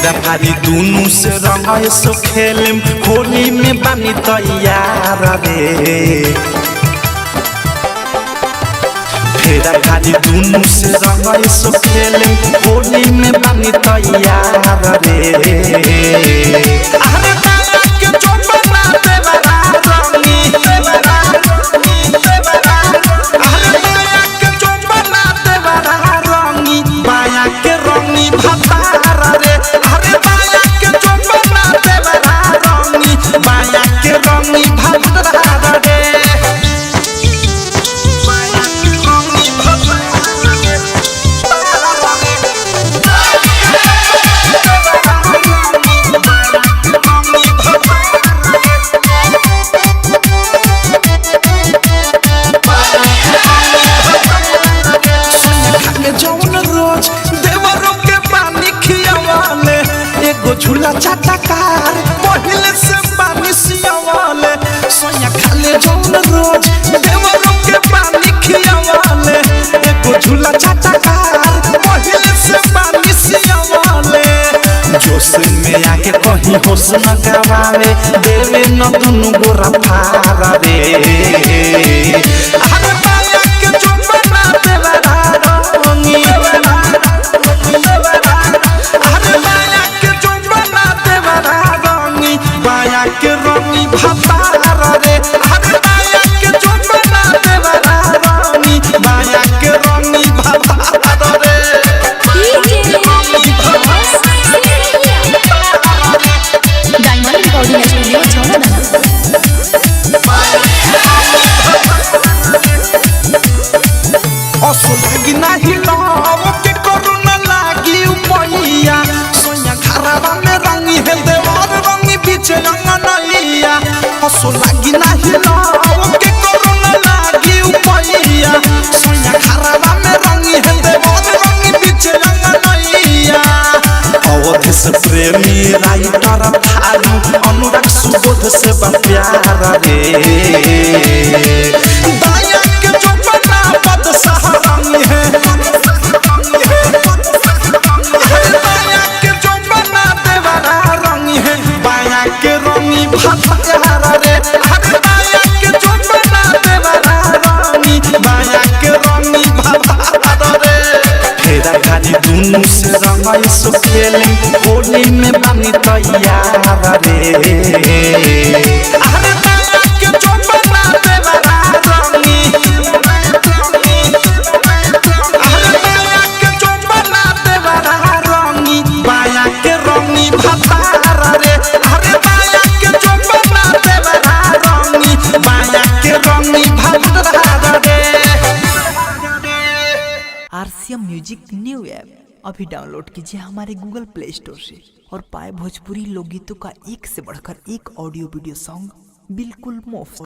फेरा फारी दोनों से रंग सो खेलम होली में बानी तैयार रे। फेरा फारी दोनों से रंग सो खेलम होली में बानी तैयार रे। अरे बाया के चोपना देवरा रंगी देवरा देवरा। अरे बाया के चोपना देवरा रंगी बाया के रंगी भतारा रे। अरे बाया के चोपना देवरा रंगी बाया के रंगी भतारा रे। झूला चाटकार पहले से पानी सियावाले सोया खाले जौन रोज देवरों के पानी खियावाले। एगो झूला चाटकार पहले से पानी सियावाले। जोश में आके कहीं होश न गवावे देवे न दुनु गोरा फारा रे। अरे बाया के चोपना देवरा रंगी बाया के रंगी भतारा रे। अरे बाया के चोपना देवरा रंगी बाया के रंगी भतारा रे। डायमंड रिकॉर्डिंग स्टूडियो छोड़ना असुलगी नाही लाव के कोरोना लागी उपैया सोया खराबा में रंगी है देवर रंगी बीच रंगनैया। असुलगी नाही लाव के कोरोना लागी उपैया सोया खराबा में रंगी है देवर रंगी बीच रंगनैया। अवध से प्रेमी राइटर थारू अनुराग सुबोध से प्यारा रे। बाया के चोपना पद सहारंगी है। बाया के चोपना देवरा रंगी है बाया के रंगी भतारा रे। अरे बाया के चोपना देवरा रंगी बाया के रंगी भतारा रे। फेरा खाली दोनों से रंग सो खेलम होली में बानी तैयार रे। अरे बाया के चोपना देवरा रंगी अरे बाया के चोपना देवरा रंगी बाया के रंगी भतारा रे। अरे बाया के चोपना देवरा रंगी बाया के रंगी भतारा रे। आरसीएम म्यूजिक न्यू ऐप अभी डाउनलोड कीजिए हमारे गूगल प्ले स्टोर से और पाए भोजपुरी लोकगीतों का एक से बढ़कर एक ऑडियो वीडियो सॉन्ग बिल्कुल मुफ्त।